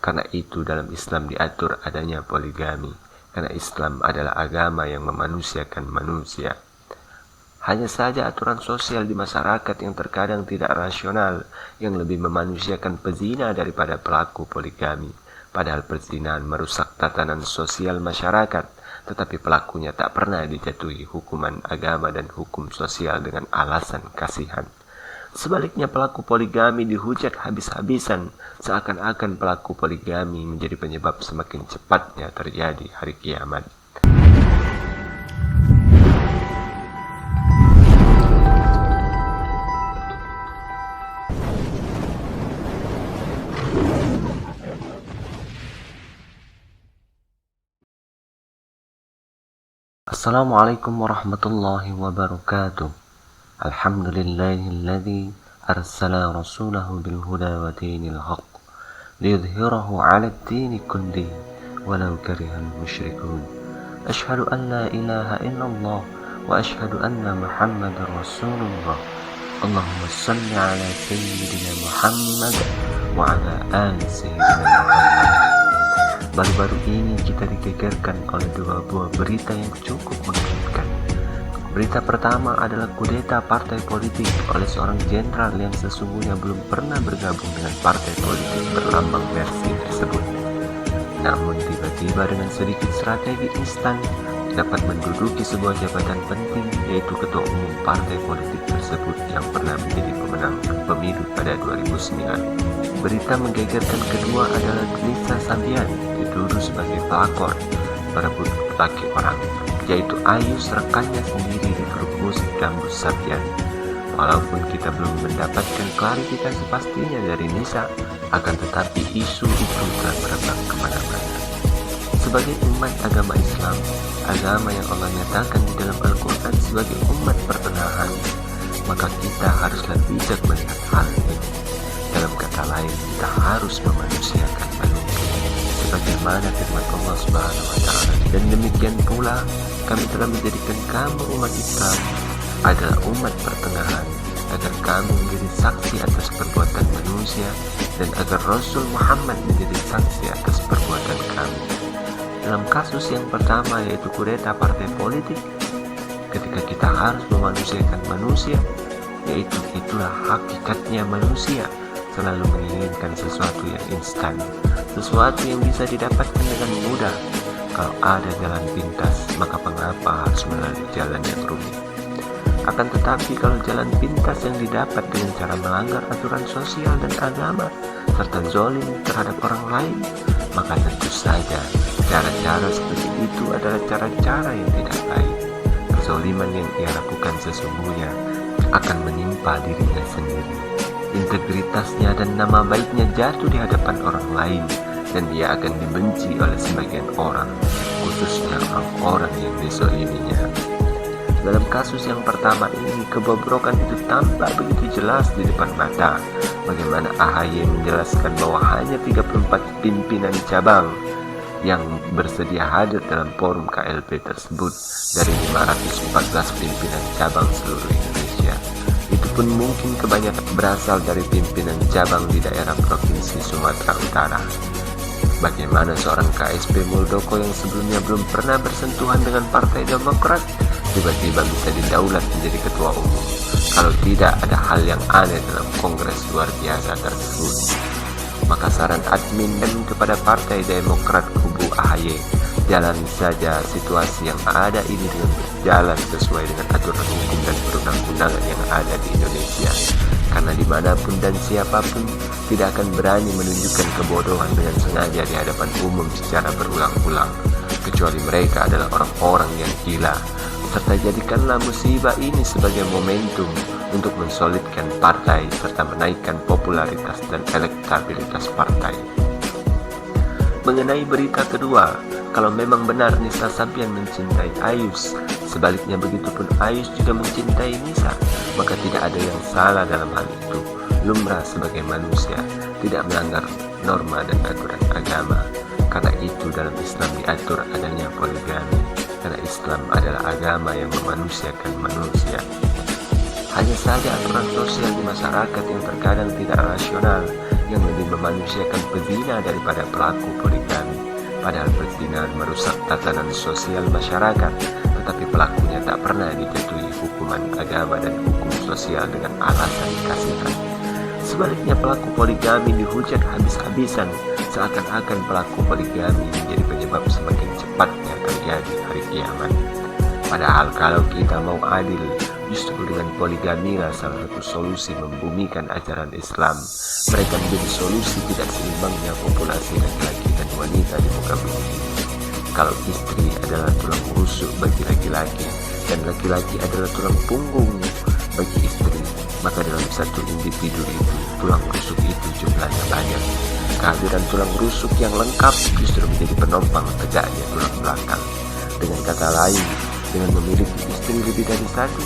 Karena itu dalam Islam diatur adanya poligami, karena Islam adalah agama yang memanusiakan manusia. Hanya saja aturan sosial di masyarakat yang terkadang tidak rasional, yang lebih memanusiakan pezina daripada pelaku poligami. Padahal perzinahan merusak tatanan sosial masyarakat, tetapi pelakunya tak pernah dijatuhi hukuman agama dan hukum sosial dengan alasan kasihan. Sebaliknya pelaku poligami dihujat habis-habisan, seakan-akan pelaku poligami menjadi penyebab semakin cepatnya terjadi hari kiamat. Assalamualaikum warahmatullahi wabarakatuh. Alhamdulillahilladzi arsala rasulahu bil huda wa dinil haqq liyudhhirahu 'ala ad-dini kullihi walau karihal musyrikun. Asyhadu an la ilaha illallah wa asyhadu anna Muhammadar Rasulullah. Allahumma shalli 'ala sayyidina Muhammad wa 'ala ali sayyidina Muhammad. Baru-baru ini kita digegerkan oleh dua buah berita yang cukup mengejutkan. Berita pertama adalah kudeta partai politik oleh seorang jenderal yang sesungguhnya belum pernah bergabung dengan partai politik berlambang Mersi tersebut. Namun tiba-tiba dengan sedikit strategi instan dapat menduduki sebuah jabatan penting, yaitu ketua umum partai politik tersebut yang pernah menjadi pemenang pemilu pada 2009. Berita menggegerkan kedua adalah Nisa Sabian dituduh sebagai pelakor berebut laki orang, yaitu Ayus rekannya sendiri di grup musik Dangdut Sabian. Walaupun kita belum mendapatkan klarifikasi pastinya dari Nisa, akan tetapi isu itu telah merebak kemana-mana. Sebagai umat agama Islam, agama yang Allah nyatakan di dalam Al-Quran sebagai umat pertengahan, maka kita haruslah bijak melihat hal ini. Dalam kata lain, kita harus memanusiakan manusia sebagaimana firman Allah Subhanahu wa taala. Dan demikian pula kami telah menjadikan kamu umat Islam adalah umat pertengahan, agar kamu menjadi saksi atas perbuatan manusia dan agar Rasul Muhammad menjadi saksi atas perbuatan kami. Dalam kasus yang pertama, yaitu kudeta partai politik, ketika kita harus memanusiakan manusia, yaitu itulah hakikatnya manusia, selalu menginginkan sesuatu yang instan, sesuatu yang bisa didapatkan dengan mudah. Kalau ada jalan pintas, maka mengapa harus melalui jalan yang rumit? Akan tetapi kalau jalan pintas yang didapat dengan cara melanggar aturan sosial dan agama, serta zalim terhadap orang lain, maka tentu saja cara-cara seperti itu adalah cara-cara yang tidak baik. Kezaliman yang ia lakukan sesungguhnya akan menimpa dirinya sendiri. Integritasnya dan nama baiknya jatuh di hadapan orang lain, dan ia akan dibenci oleh sebagian orang, khususnya orang-orang yang dizaliminya. Dalam kasus yang pertama ini, kebobrokan itu tampak begitu jelas di depan mata. Bagaimana AHY menjelaskan bahwa hanya 34 pimpinan cabang yang bersedia hadir dalam forum KLP tersebut dari 514 pimpinan cabang seluruh Indonesia. Itu pun mungkin kebanyakan berasal dari pimpinan cabang di daerah Provinsi Sumatera Utara. Bagaimana seorang KSP Muldoko yang sebelumnya belum pernah bersentuhan dengan Partai Demokrat tiba-tiba bisa didaulat menjadi ketua umum? Kalau tidak ada hal yang aneh dalam kongres luar biasa tersebut. Maka saran admin kepada Partai Demokrat kubu AHY, jalani saja situasi yang ada ini dengan berjalan sesuai dengan aturan hukum dan perundang-undangan yang ada di Indonesia. Karena dimanapun dan siapapun tidak akan berani menunjukkan kebodohan dengan sengaja di hadapan umum secara berulang-ulang, kecuali mereka adalah orang-orang yang gila. Serta jadikanlah musibah ini sebagai momentum untuk mensolidkan partai serta menaikkan popularitas dan elektabilitas partai. Mengenai berita kedua, kalau memang benar Nisa Sabian mencintai Ayus, sebaliknya begitupun Ayus juga mencintai Nisa, maka tidak ada yang salah dalam hal itu. Lumrah sebagai manusia, tidak melanggar norma dan aturan agama. Karena itu dalam Islam diatur adanya poligami, karena Islam adalah agama yang memanusiakan manusia. Hanya saja aturan sosial di masyarakat yang terkadang tidak rasional, yang lebih memanusiakan pezina daripada pelaku poligami. Padahal perzinahan merusak tatanan sosial masyarakat, tetapi pelakunya tak pernah dijatuhi hukuman agama dan hukum sosial dengan alasan kasihan. Sebaliknya pelaku poligami dihujat habis-habisan, seakan-akan pelaku poligami menjadi penyebab semakin cepatnya terjadi hari kiamat. Padahal kalau kita mau adil, justru dengan poligami lah salah satu solusi membumikan ajaran Islam. Mereka menjadi solusi tidak seimbangnya populasi laki-laki dan wanita di muka bumi. Kalau istri adalah tulang rusuk bagi laki-laki dan laki-laki adalah tulang punggung bagi istri, maka dalam satu individu itu, tulang rusuk itu jumlahnya banyak. Kehadiran tulang rusuk yang lengkap justru menjadi penopang tegaknya tulang belakang. Dengan kata lain, dengan memiliki istri lebih dari satu,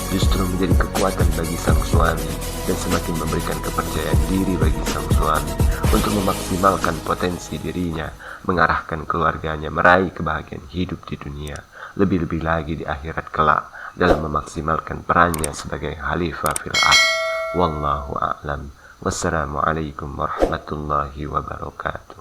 justru menjadi kekuatan bagi sang suami dan semakin memberikan kepercayaan diri bagi sang suami untuk memaksimalkan potensi dirinya, mengarahkan keluarganya meraih kebahagiaan hidup di dunia, lebih-lebih lagi di akhirat kelak dalam memaksimalkan perannya sebagai khalifah fil ardh. Wallahu a'lam. Wassalamualaikum warahmatullahi wabarakatuh.